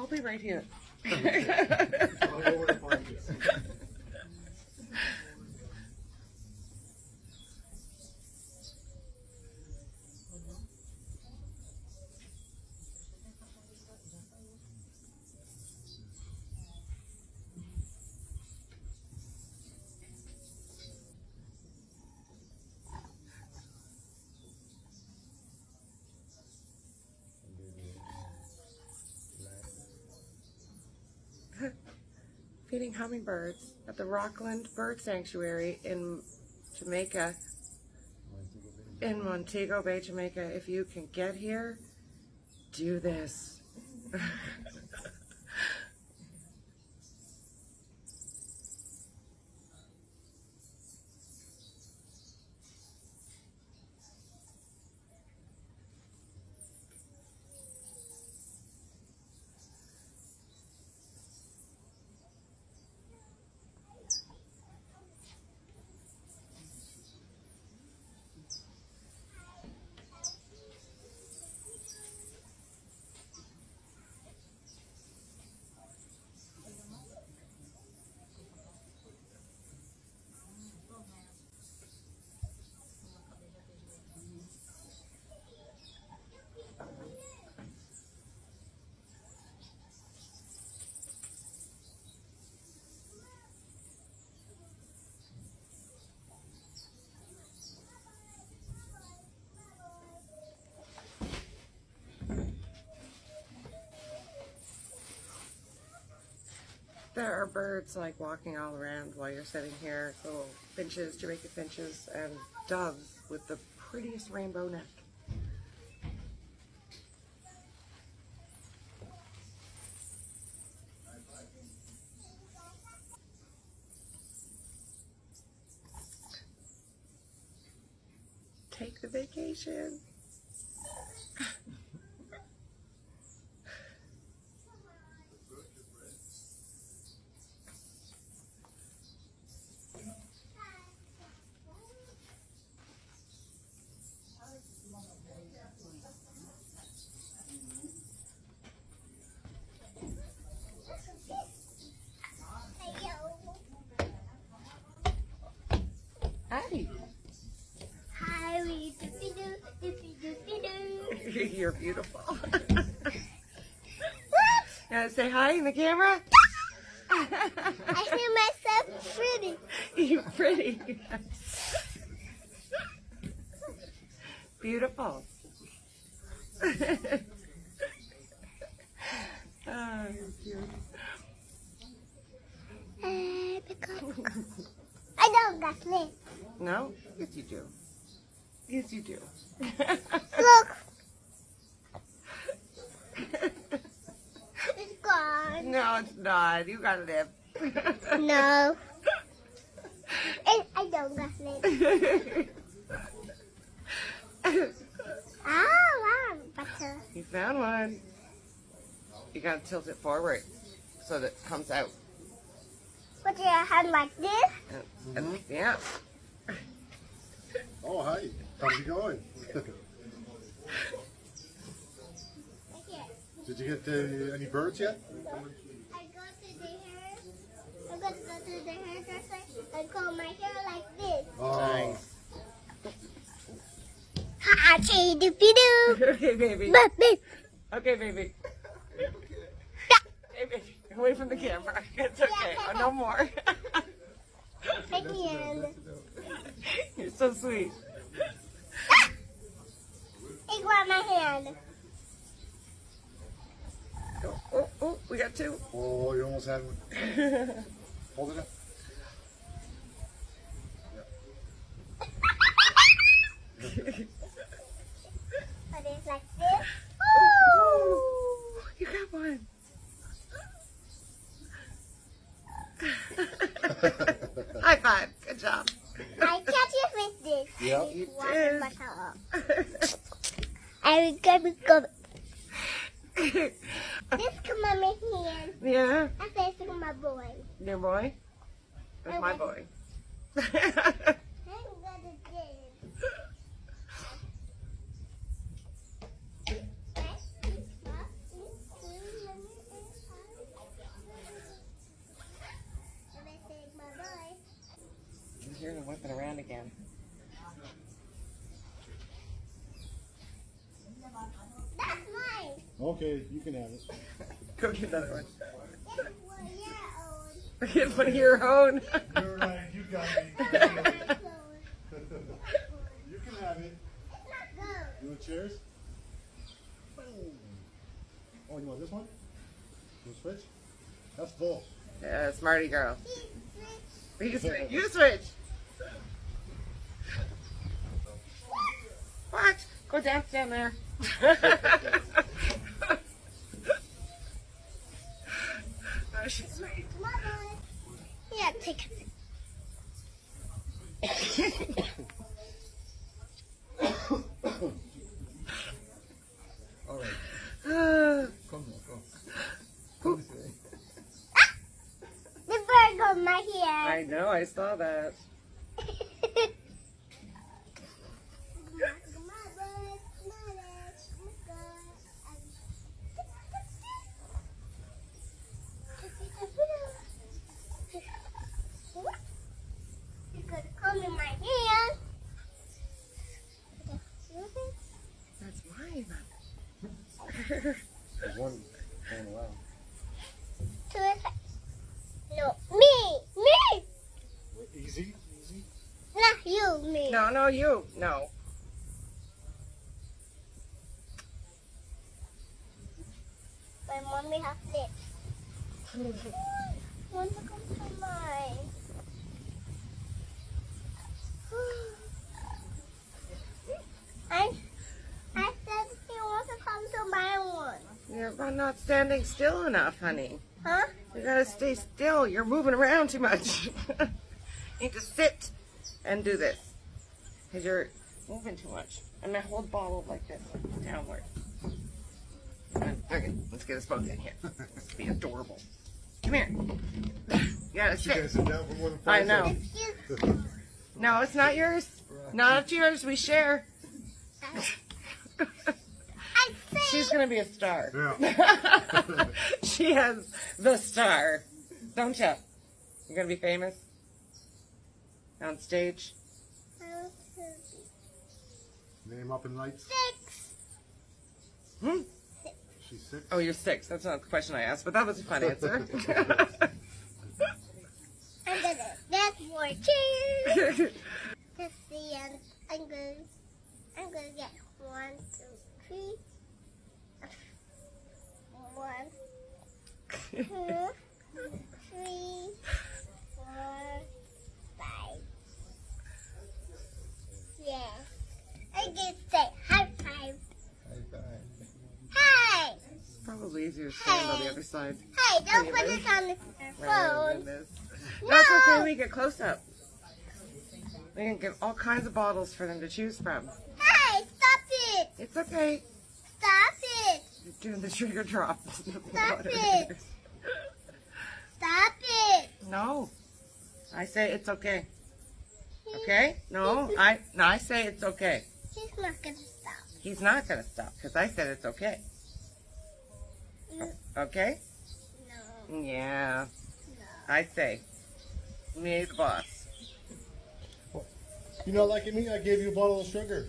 I'll be right here. Feeding hummingbirds at the Rocklands Bird Sanctuary in Jamaica, in Montego Bay, Jamaica. If you can get here, do this. There are birds like walking all around while you're sitting here. Little finches, Jamaican finches, and doves with the prettiest rainbow neck. Take the vacation. Hi. Hi, doopy-doo. You're beautiful. Gotta say hi in the camera? I feel myself pretty. You're pretty. Beautiful. Oh, you're cute. I don't got lips. No? Yes, you do. Yes, you do. Look. It's gone. No, it's not. You got a lip. No. And I don't got lips. Oh, wow. Butter. You found one. You gotta tilt it forward so that it comes out. Put your hand like this. Yeah. Oh, hi. How's it going? Did you get any birds yet? I go to the hair. I got to go to the hairdresser and comb my hair like this. Oh, Nice. Ha, chee, doopy doo. Okay, baby. Baby. Okay, baby. Hey, baby. Away from the camera. It's okay. Oh, no more. Again. You're so sweet. He grabbed my hand. Oh, oh, oh, we got two. oh, you almost had one. Hold it up. But it's like this. Oh, you got one. High five. Good job. I catch it with this. Yep. You One did. butter. I will go. This come on my hand. Yeah. I say it's my boy. Your boy? That's my boy. I'm gonna dance. Okay, you can have it. Go get another one. Well, yeah, Get one of your own. You're right, you got me. You can have it. Go. You want chairs? Oh, you want this one? You want switch? That's full. Yeah, smarty girl. Switch. You switch. What? Go dance down there. Oh, she's sweet. Come on, boy. Yeah, take it. All right. Ah, Come on, go. The bird got my hair. I know, I saw that. You could come in my hand. That's mine. There's one going around. No, me. Easy, easy. Not you, me. No, you. No. My mommy has lips. Want to come to mine? I said he wants to come to my one. You're not standing still enough, honey. Huh? You gotta stay still. You're moving around too much. You need to sit and do this. Because you're moving too much. And now hold bottle like this, downward. Okay, let's get us both in here. Let's be adorable. Come here. You gotta You guys sit. sit down for more than I 5 know. Excuse No, it's not yours. Not yours. We share. I say. She's gonna be a star. Yeah. She has the star, don't you? You're gonna be famous on stage. Name up in lights. 6. Hmm? She's 6. Oh, you're 6. That's not the question I asked, but that was a fun answer. I'm gonna get more cheers. Let's see, and I'm gonna get 1, 2, 3. 1, 2, 3, 4, 5. Yes. I can say high five. Hey! Probably easier to stand on the other side. Hey, don't put this on the rather than phone. this. No! That's okay. We get close up. We can get all kinds of bottles for them to choose from. Hey, stop it! It's okay. Stop it! You're doing the trigger drop. Stop it! Stop it! No. I say it's okay. Okay? No, I say it's okay. He's not gonna stop. He's not going to stop because I said it's okay. Okay? No. Yeah. No. I say. Me the boss. You not liking me? I gave you a bottle of sugar.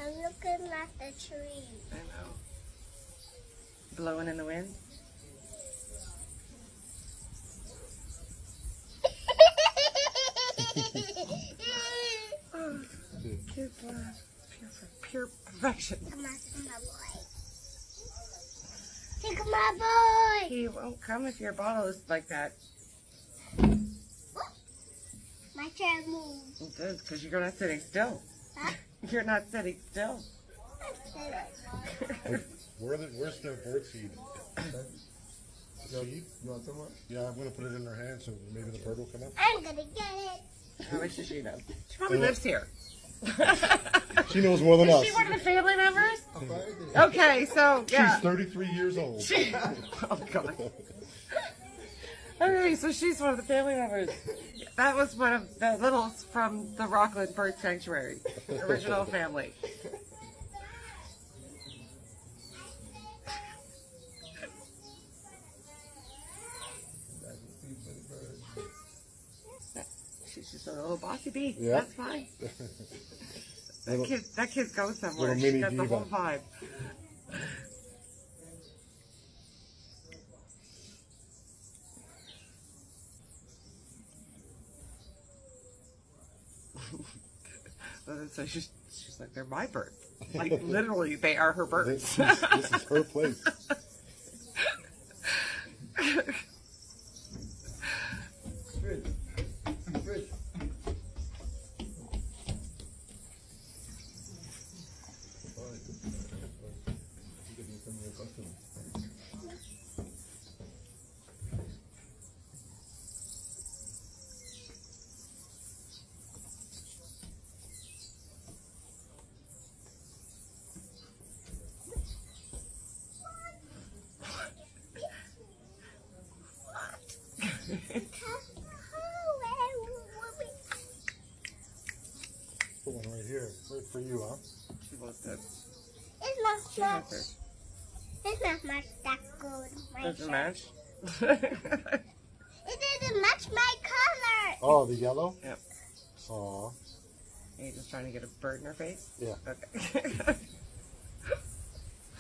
I'm looking at the tree. I know. Blowing in the wind. Oh, kids laugh. Pure perfection. Come on, my boy. Take my boy. He won't come if your bottle is like that. My chair moved. Good, because you're not sitting still. Huh? You're not sitting still. Where's the bird seed? Seed? You want some more? Yeah, I'm gonna put it in her hand so maybe the bird will come up. I'm gonna get it. How much does she know? She probably lives here. She knows more than us. Is she one of the family members? I'll Okay, so yeah. She's 33 years old. Oh God. Okay, so she's one of the family members. That was one of the littles from the Rockland Bird Sanctuary, original family. She's just a little bossy bee. Yeah. That's fine. That kid goes somewhere. little She mini got the whole diva. vibe. So she's like, they're my birds. Like, literally, they are her birds. This is her place. Put one right here, right for you, huh? She loves it. It's not She much. loves it. It's not much that good. My Doesn't shirt. match? It didn't match my color. Oh, the yellow? Yep. Aw. Are you just trying to get a bird in her face? Yeah. Okay.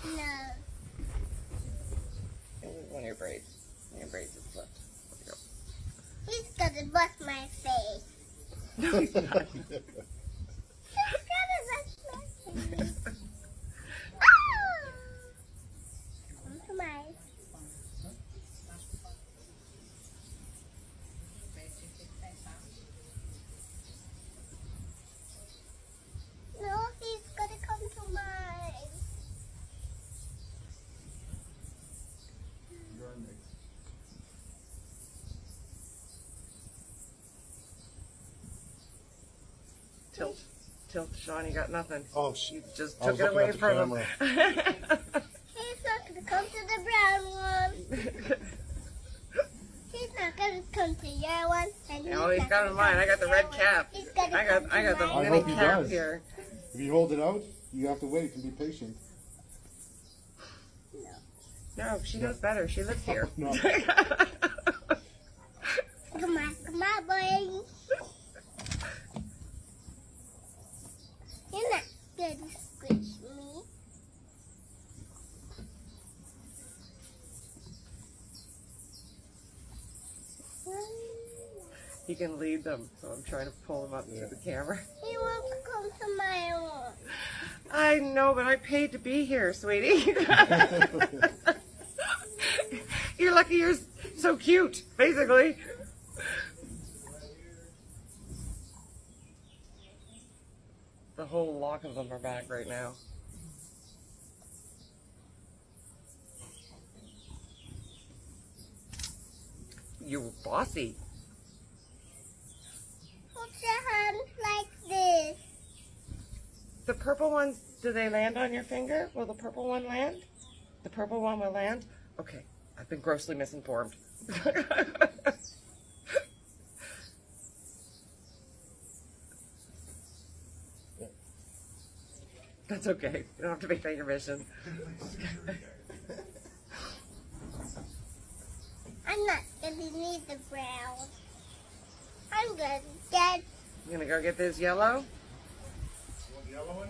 No. This is one of your braids. Your braids is flipped. He's gonna bust my face. No, he's not. He's gonna bust my face. Ah! Come to my. No, he's gonna come to mine. Tilt. Tilt, Sean, you got nothing. Oh, You just I was took it looking away at the from him. He's not gonna come to the brown one. He's not gonna come to your one. And Oh, he's got in mine. I got the red cap. He's gonna I got the I mini hope he cap does. here. If you hold it out, you have to wait and be patient. No, she knows better. She lives here. No. Come on, boy. You're not gonna squish me. He can lead them, so I'm trying to pull him up to the camera. He wants to come to my one. I know, but I paid to be here, sweetie. You're lucky you're so cute, basically. The whole lock of them are back right now. You're bossy. Put your hands like this. The purple ones, do they land on your finger? Will the purple one land? The purple one will land? Okay, I've been grossly misinformed. That's okay. You don't have to make that your mission. I'm not gonna need the brown. I'm gonna get. You gonna go get this yellow? You want the yellow one?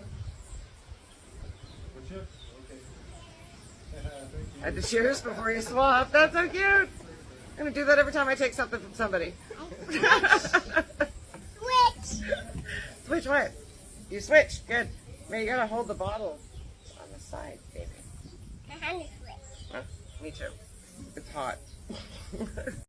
Which one? Okay. Thank you. Had to cheers before you swap. That's so cute. I'm gonna do that every time I take something from somebody. Switch. Switch what? You switch. Good. Man, you gotta hold the bottle on the side, baby. My hand is switch. Huh? Me too. It's hot.